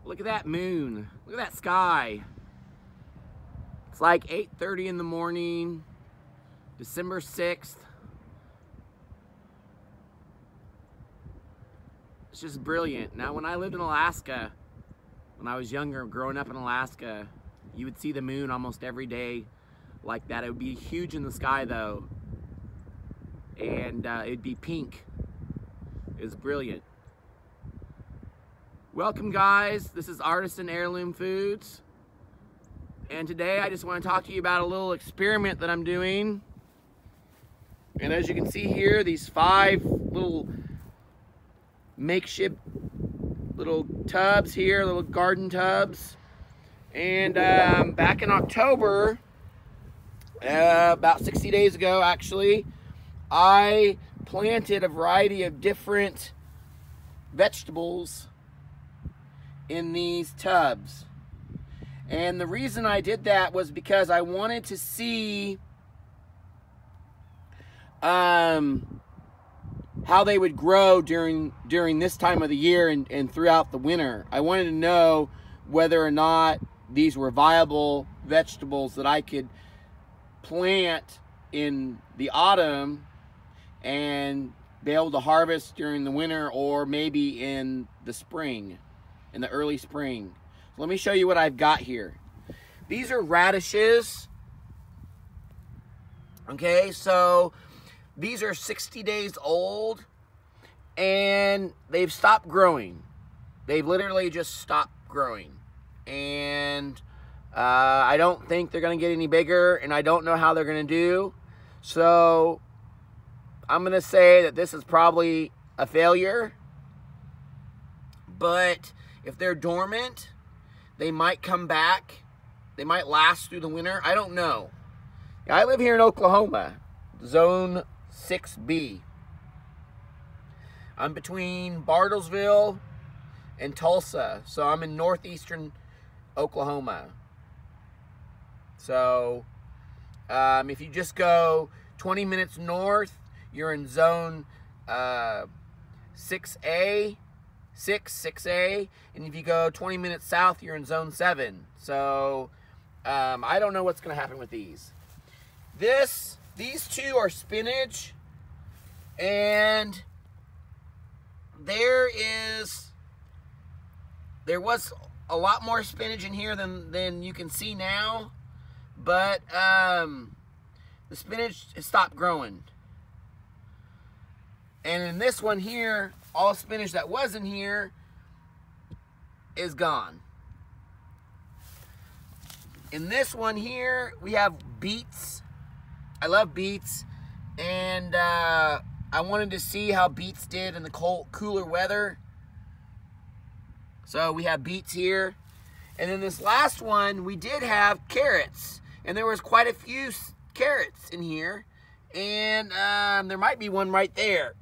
Look at that moon. Look at that sky. It's like 8:30 in the morning, December 6th. It's just brilliant. Now, when I lived in Alaska, when I was younger, growing up in Alaska, you would see the moon almost every day like that. It would be huge in the sky though, and it'd be pink. It was brilliant. Welcome guys, this is Artisan Heirloom Foods, and today I just want to talk to you about a little experiment that I'm doing. And as you can see here, these 5 little makeshift little tubs here, little garden tubs. And back in October, about 60 days ago actually, I planted a variety of different vegetables in these tubs. And the reason I did that was because I wanted to see how they would grow during this time of the year and throughout the winter. I wanted to know whether or not these were viable vegetables that I could plant in the autumn and be able to harvest during the winter, or maybe in the spring, in the early spring. So let me show you what I've got here. These are radishes. Okay, so these are 60 days old, and they've stopped growing. They've literally just stopped growing. And I don't think they're going to get any bigger, and I don't know how they're going to do. So I'm going to say that this is probably a failure. But if they're dormant, they might come back. They might last through the winter. I don't know. I live here in Oklahoma, Zone 6B. I'm between Bartlesville and Tulsa, so I'm in northeastern Oklahoma. So if you just go 20 minutes north, you're in Zone 6A, 6A, and if you go 20 minutes south, you're in Zone 7. So I don't know what's going to happen with these. These two are spinach, and there was a lot more spinach in here than you can see now, but the spinach has stopped growing. And in this one here, all spinach that was in here is gone. In this one here, we have beets. I love beets, and I wanted to see how beets did in the cooler weather. So we have beets here. And then this last one, we did have carrots, and there was quite a few carrots in here, and there might be one right there.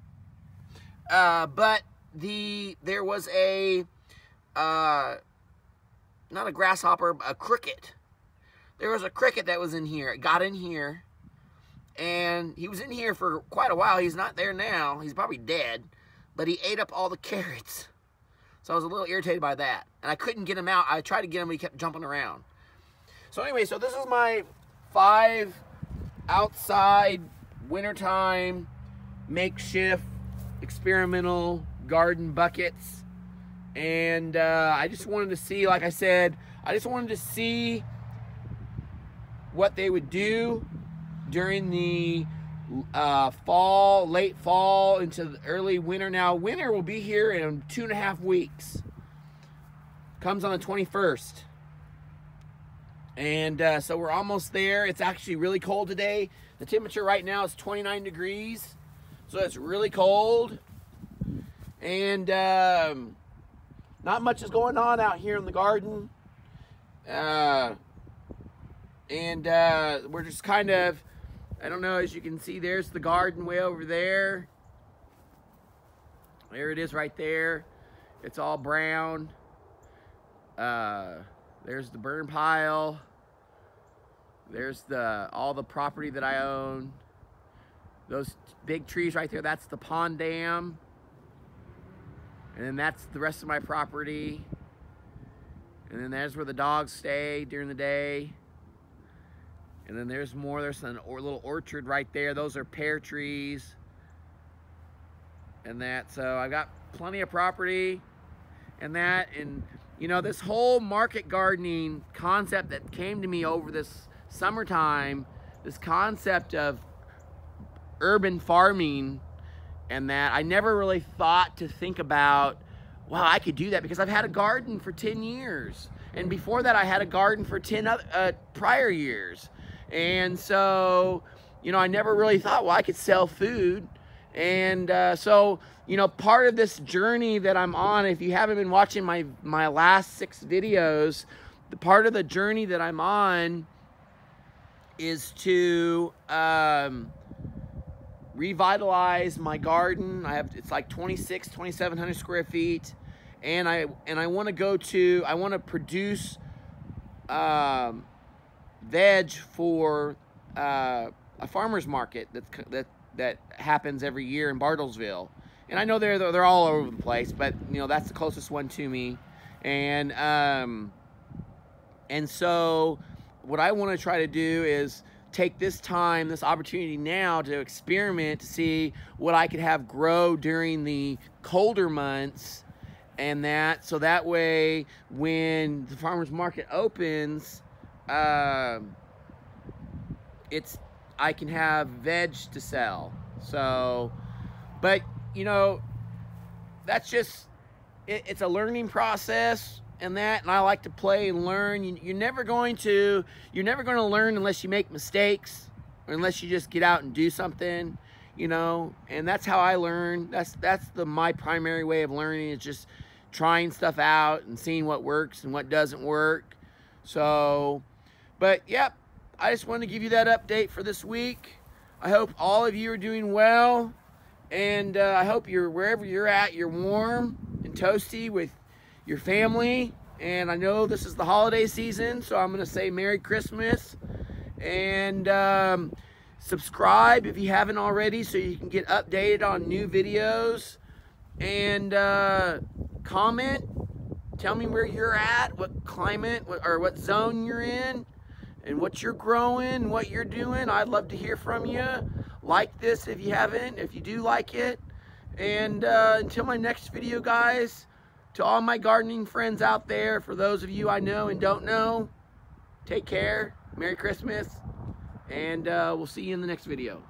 But there was not a grasshopper, a cricket. There was a cricket that was in here. It got in here, and he was in here for quite a while. He's not there now. He's probably dead, but he ate up all the carrots. So I was a little irritated by that, and I couldn't get him out. I tried to get him, but he kept jumping around. So anyway, so this is my 5 outside wintertime makeshift experimental garden buckets. And I just wanted to see, like I said, I just wanted to see what they would do during the fall, late fall into the early winter. Now, winter will be here in 2.5 weeks. Comes on the 21st. And so we're almost there. It's actually really cold today. The temperature right now is 29 degrees. So it's really cold. And not much is going on out here in the garden. We're just kind of, I don't know, as you can see, there's the garden way over there. There it is right there. It's all brown. There's the burn pile. There's all the property that I own. Those big trees right there, that's the pond dam. And then that's the rest of my property. And then there's where the dogs stay during the day. And then there's more. There's a little orchard right there. Those are pear trees. And that. So I got plenty of property and that. And, you know, this whole market gardening concept that came to me over this summertime, this concept of urban farming and that, I never really thought to think about, wow, I could do that, because I've had a garden for 10 years. And before that, I had a garden for 10 prior years. And so, you know, I never really thought, well, I could sell food. And so, you know, part of this journey that I'm on, if you haven't been watching my last 6 videos, the part of the journey that I'm on is to revitalize my garden. It's like 2,700 square feet. And I want to I want to produce veg for a farmer's market that happens every year in Bartlesville. And I know they're all over the place, but you know, that's the closest one to me. And so what I want to try to do is take this opportunity now to experiment, to see what I could have grow during the colder months, and that, so that way when the farmer's market opens, I can have veg to sell. So, but you know, that's just, it's a learning process and that, and I like to play and learn. You're never going to learn unless you make mistakes, or unless you just get out and do something, you know. And that's how I learn. That's my primary way of learning, is just trying stuff out and seeing what works and what doesn't work. So, but yep, I just wanted to give you that update for this week. I hope all of you are doing well, and I hope wherever you're at, you're warm and toasty with your family. And I know this is the holiday season, so I'm gonna say Merry Christmas. And subscribe if you haven't already, so you can get updated on new videos. And comment, tell me where you're at, what climate or what zone you're in, and what you're growing, what you're doing. I'd love to hear from you. Like this if you haven't, if you do like it. And until my next video, guys, to all my gardening friends out there, for those of you I know and don't know, take care, Merry Christmas, and we'll see you in the next video.